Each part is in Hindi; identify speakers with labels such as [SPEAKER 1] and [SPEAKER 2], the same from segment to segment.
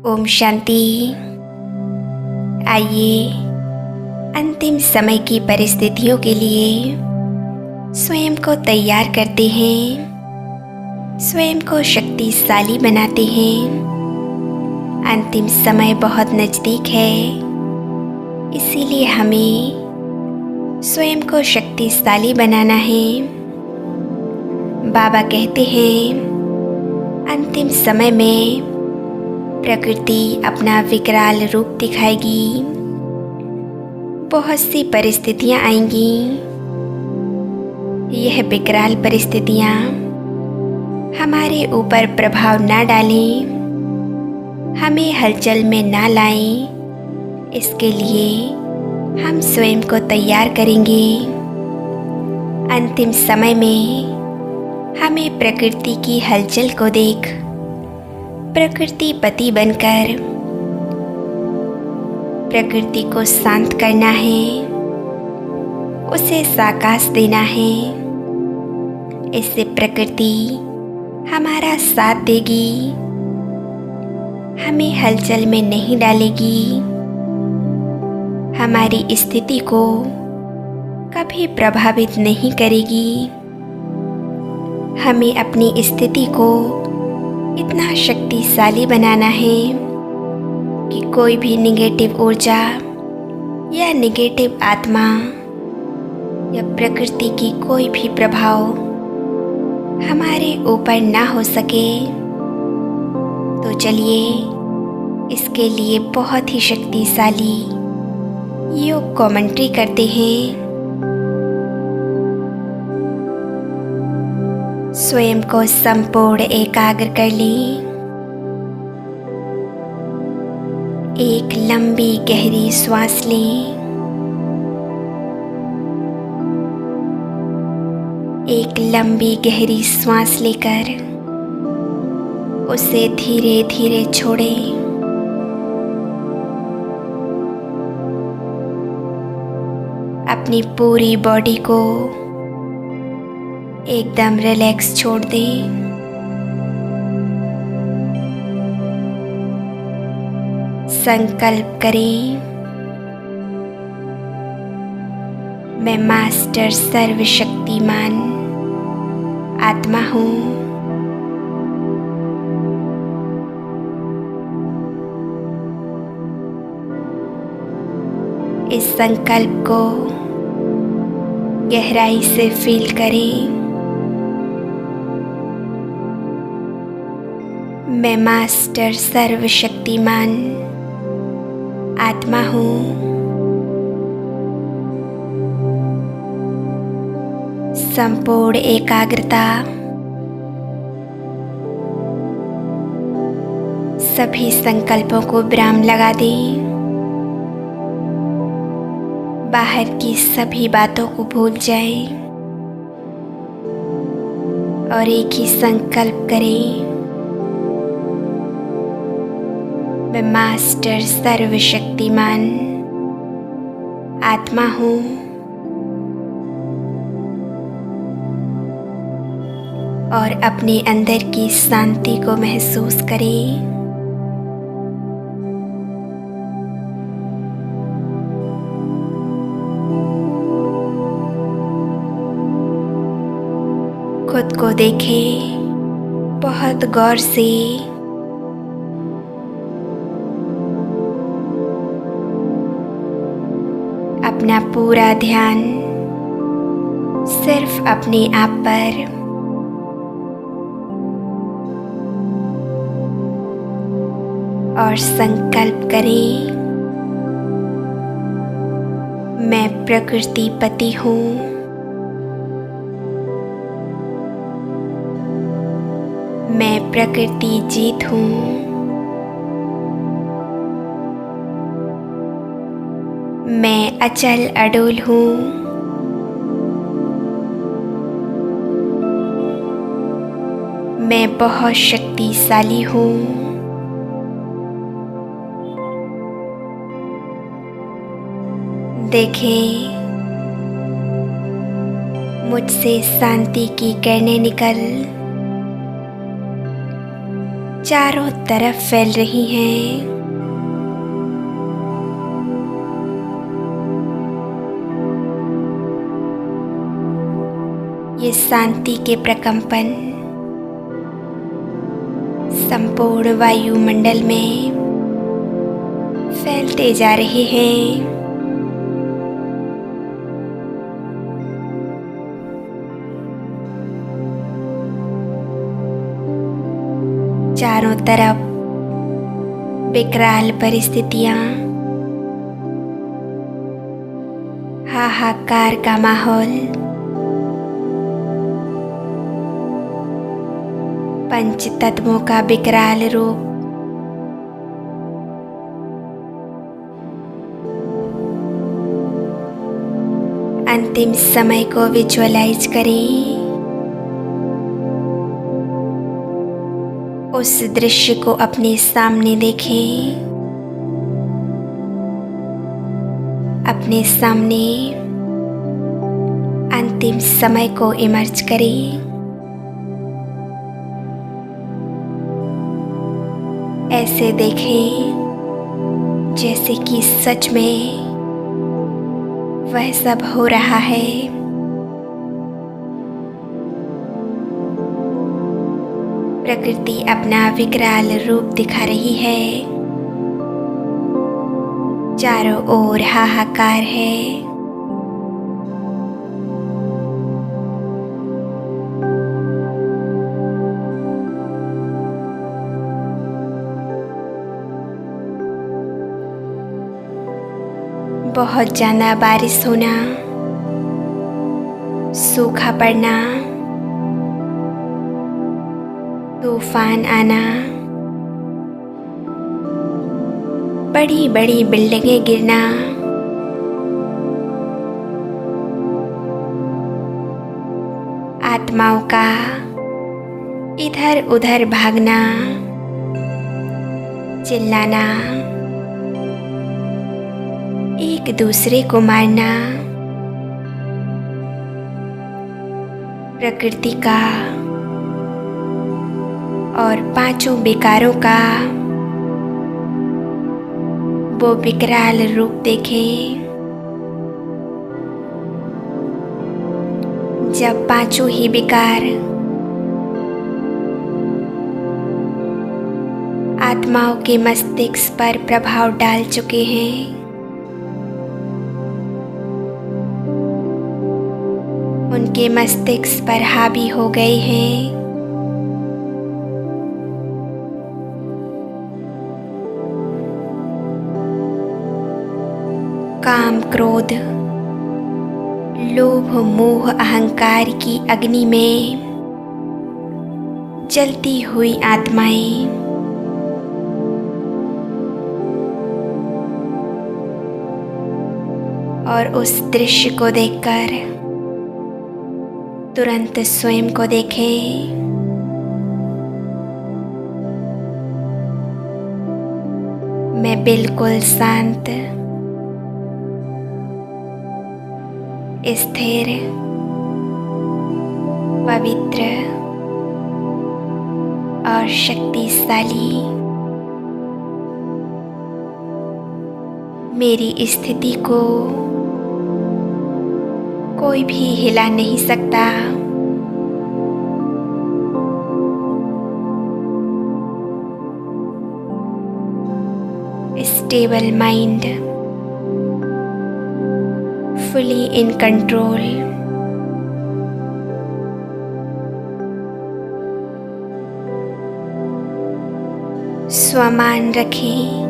[SPEAKER 1] ओम शांति। आइए अंतिम समय की परिस्थितियों के लिए स्वयं को तैयार करते हैं, स्वयं को शक्तिशाली बनाते हैं। अंतिम समय बहुत नज़दीक है, इसीलिए हमें स्वयं को शक्तिशाली बनाना है। बाबा कहते हैं अंतिम समय में प्रकृति अपना विकराल रूप दिखाएगी। बहुत सी परिस्थितियां आएंगी। यह विकराल परिस्थितियां हमारे ऊपर प्रभाव ना डालें, हमें हलचल में ना लाएं। इसके लिए हम स्वयं को तैयार करेंगे। अंतिम समय में हमें प्रकृति की हलचल को देख प्रकृति पति बनकर प्रकृति को शांत करना है, उसे साकाश देना है। इससे प्रकृति हमारा साथ देगी, हमें हलचल में नहीं डालेगी, हमारी स्थिति को कभी प्रभावित नहीं करेगी। हमें अपनी स्थिति को इतना शक्तिशाली बनाना है कि कोई भी निगेटिव ऊर्जा या निगेटिव आत्मा या प्रकृति की कोई भी प्रभाव हमारे ऊपर ना हो सके। तो चलिए इसके लिए बहुत ही शक्तिशाली योग कमेंट्री करते हैं। स्वयं को संपूर्ण एकाग्र कर लें। एक लंबी गहरी श्वास लें। एक लंबी गहरी श्वास लेकर उसे धीरे धीरे छोड़ें। अपनी पूरी बॉडी को एकदम रिलैक्स छोड़ दें। संकल्प करें, मैं मास्टर सर्वशक्तिमान आत्मा हूँ। इस संकल्प को गहराई से फील करें। मैं मास्टर सर्वशक्तिमान आत्मा हूँ। संपूर्ण एकाग्रता सभी संकल्पों को विराम लगा दें। बाहर की सभी बातों को भूल जाएं और एक ही संकल्प करें, मैं मास्टर सर्वशक्तिमान आत्मा हूँ। और अपने अंदर की शांति को महसूस करें। खुद को देखें बहुत गौर से। अपना पूरा ध्यान सिर्फ अपने आप पर और संकल्प करें, मैं प्रकृति पति हूँ। मैं प्रकृति जीत हूँ। मैं अचल अडोल हूँ। मैं बहुत शक्तिशाली हूँ। देखें मुझसे शांति की किरणें निकल चारों तरफ फैल रही हैं। ये शांति के प्रकंपन संपूर्ण वायुमंडल में फैलते जा रहे हैं। चारों तरफ विकराल परिस्थितियां, हाहाकार का माहौल, पंच तत्वों का विकराल रूप, अंतिम समय को विजुअलाइज करें। उस दृश्य को अपने सामने देखें। अपने सामने अंतिम समय को इमर्ज करें। ऐसे देखें जैसे कि सच में वह सब हो रहा है। प्रकृति अपना विकराल रूप दिखा रही है। चारों ओर हाहाकार है। बहुत ज़्यादा बारिश होना, सूखा पड़ना, तूफान आना, बड़ी बड़ी बिल्डिंगें गिरना, आत्माओं का इधर उधर भागना, चिल्लाना, एक दूसरे को मारना, प्रकृति का और पांचों विकारों का वो विकराल रूप देखें। जब पांचों ही विकार आत्माओं के मस्तिष्क पर प्रभाव डाल चुके हैं, उनके मस्तिष्क पर हावी हो गए हैं, काम, क्रोध, लोभ, मोह, अहंकार की अग्नि में जलती हुई आत्माएं और उस दृश्य को देखकर तुरंत स्वयं को देखें। मैं बिल्कुल शांत, स्थिर, पवित्र और शक्तिशाली मेरी स्थिति को कोई भी हिला नहीं सकता। Stable mind, fully in control, स्वमान रखें।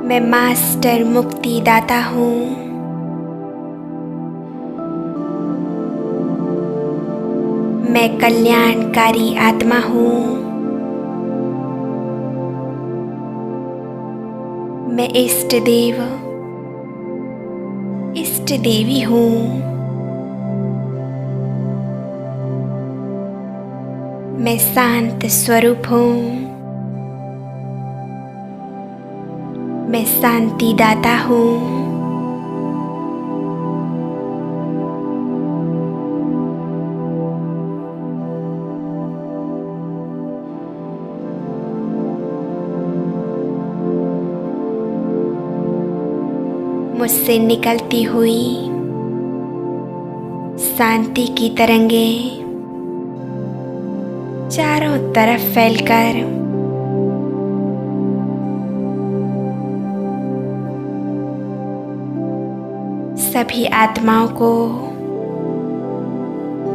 [SPEAKER 1] मैं मास्टर मुक्ति दाता हूँ। मैं कल्याणकारी आत्मा हूँ। मैं इष्ट देव, इष्ट देवी हूँ। मैं शांत स्वरूप हूँ। मैं शांति दाता हूँ। मुझसे निकलती हुई शांति की तरंगें चारों तरफ फैलकर सभी आत्माओं को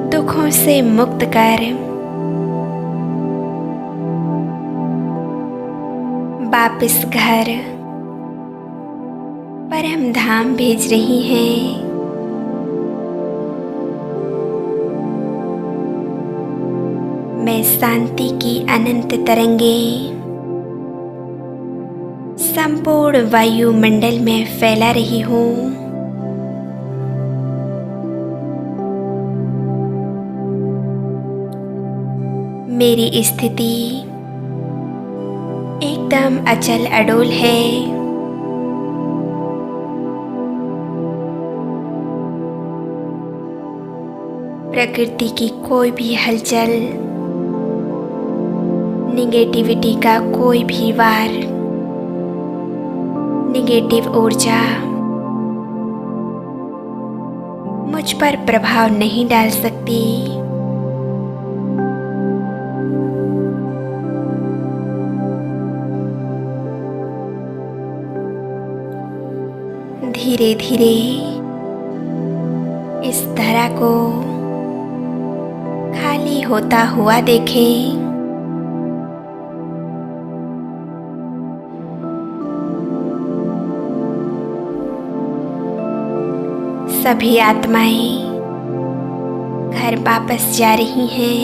[SPEAKER 1] दुखों से मुक्त कर वापस घर परम धाम भेज रही हैं। मैं शांति की अनंत तरंगें संपूर्ण वायुमंडल में फैला रही हूँ। मेरी स्थिति एकदम अचल अडोल है। प्रकृति की कोई भी हलचल, निगेटिविटी का कोई भी वार, निगेटिव ऊर्जा मुझ पर प्रभाव नहीं डाल सकती। धीरे धीरे इस धरा को खाली होता हुआ देखें। सभी आत्माएं घर वापस जा रही हैं।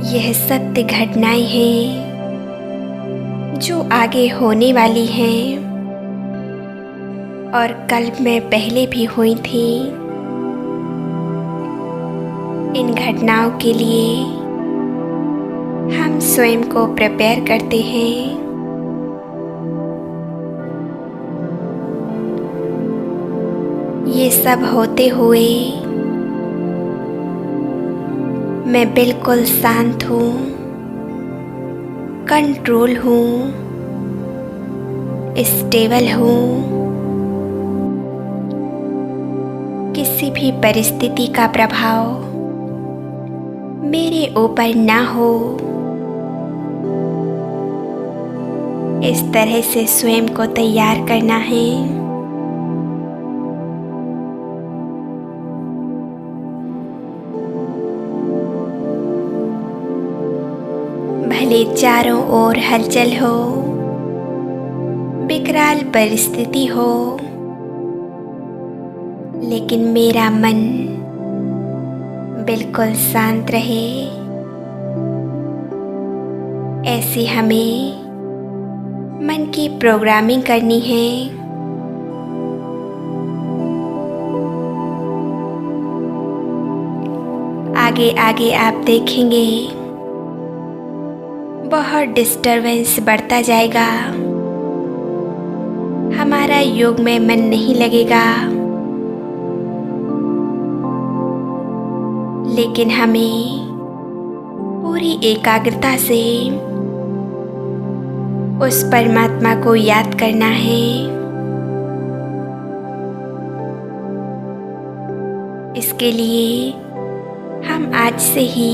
[SPEAKER 1] यह सत्य घटनाएं हैं जो आगे होने वाली हैं और कल्प में पहले भी हुई थी। इन घटनाओं के लिए हम स्वयं को प्रिपेयर करते हैं। ये सब होते हुए मैं बिल्कुल शांत हूँ, कंट्रोल हूँ, स्टेबल हूँ। किसी भी परिस्थिति का प्रभाव मेरे ऊपर ना हो, इस तरह से स्वयं को तैयार करना है। भले चारों ओर हलचल हो, विकराल परिस्थिति हो, लेकिन मेरा मन बिल्कुल शांत रहे। ऐसे हमें मन की प्रोग्रामिंग करनी है। आगे आगे आप देखेंगे बहुत डिस्टरबेंस बढ़ता जाएगा। हमारा योग में मन नहीं लगेगा, लेकिन हमें पूरी एकाग्रता से उस परमात्मा को याद करना है। इसके लिए हम आज से ही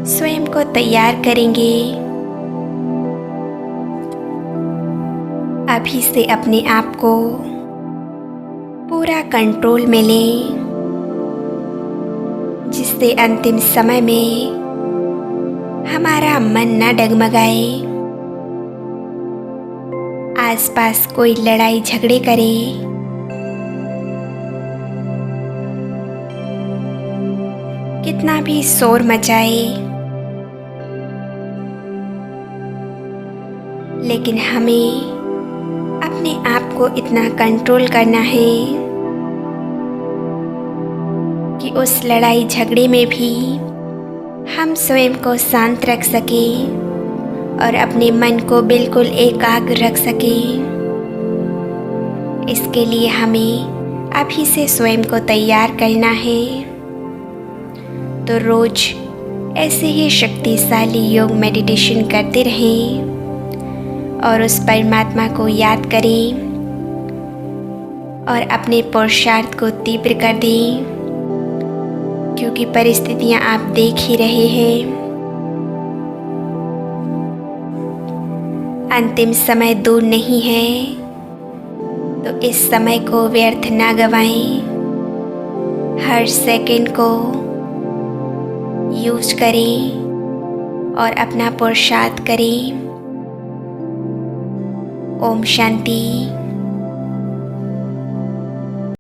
[SPEAKER 1] स्वयं को तैयार करेंगे। अभी से अपने आप को पूरा कंट्रोल में लें, जिससे अंतिम समय में हमारा मन न डगमगाए, आसपास कोई लड़ाई झगड़े करे, कितना भी शोर मचाए, लेकिन हमें अपने आप को इतना कंट्रोल करना है कि उस लड़ाई झगड़े में भी हम स्वयं को शांत रख सकें और अपने मन को बिल्कुल एकाग्र रख सकें। इसके लिए हमें अभी से स्वयं को तैयार करना है। तो रोज ऐसे ही शक्तिशाली योग मेडिटेशन करते रहें और उस परमात्मा को याद करें और अपने पुरुषार्थ को तीव्र कर दें, क्योंकि परिस्थितियां आप देख ही रहे हैं। अंतिम समय दूर नहीं है, तो इस समय को व्यर्थ ना गवाएं। हर सेकंड को यूज करें और अपना पुरुषार्थ करें। ओम शांति।